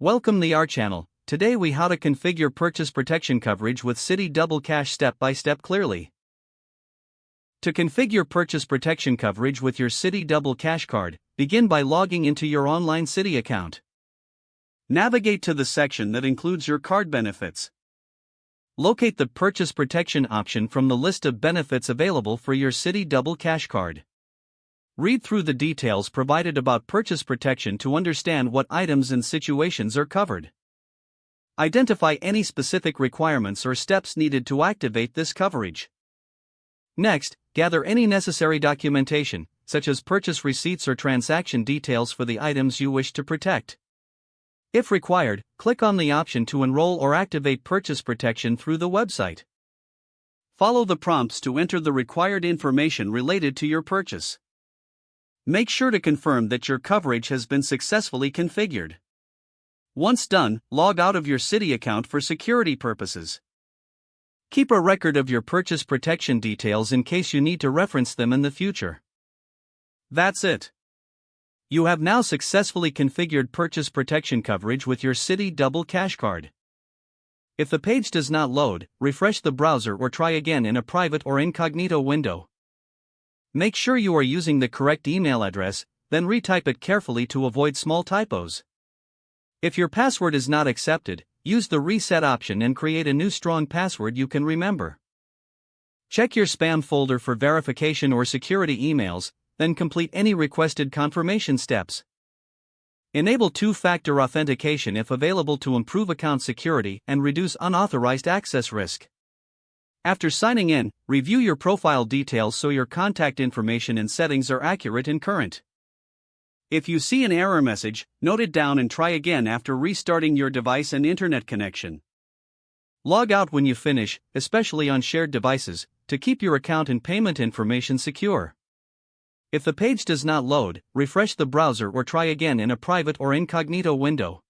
Welcome to our channel. Today we how to configure purchase protection coverage with Citi Double Cash step by step clearly. To configure purchase protection coverage with your Citi Double Cash card, begin by logging into your online Citi account. Navigate to the section that includes your card benefits. Locate the purchase protection option from the list of benefits available for your Citi Double Cash card. Read through the details provided about purchase protection to understand what items and situations are covered. Identify any specific requirements or steps needed to activate this coverage. Next, gather any necessary documentation, such as purchase receipts or transaction details for the items you wish to protect. If required, click on the option to enroll or activate purchase protection through the website. Follow the prompts to enter the required information related to your purchase. Make sure to confirm that your coverage has been successfully configured. Once done, log out of your Citi account for security purposes. Keep a record of your purchase protection details in case you need to reference them in the future. That's it. You have now successfully configured purchase protection coverage with your Citi Double Cash card. If the page does not load, refresh the browser or try again in a private or incognito window. Make sure you are using the correct email address, then retype it carefully to avoid small typos. If your password is not accepted, use the reset option and create a new strong password you can remember. Check your spam folder for verification or security emails, then complete any requested confirmation steps. Enable two-factor authentication if available to improve account security and reduce unauthorized access risk. After signing in, review your profile details so your contact information and settings are accurate and current. If you see an error message, note it down and try again after restarting your device and internet connection. Log out when you finish, especially on shared devices, to keep your account and payment information secure. If the page does not load, refresh the browser or try again in a private or incognito window.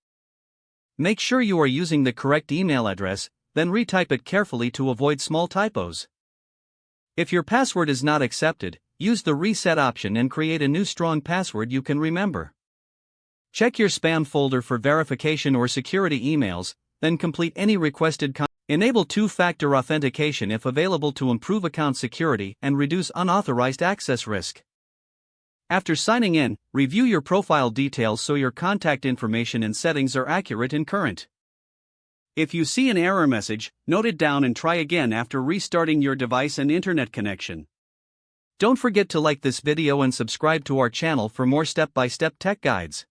Make sure you are using the correct email address, then retype it carefully to avoid small typos. If your password is not accepted, use the reset option and create a new strong password you can remember. Check your spam folder for verification or security emails, then complete any requested Enable two-factor authentication if available to improve account security and reduce unauthorized access risk. After signing in, review your profile details so your contact information and settings are accurate and current. If you see an error message, note it down and try again after restarting your device and internet connection. Don't forget to like this video and subscribe to our channel for more step-by-step tech guides.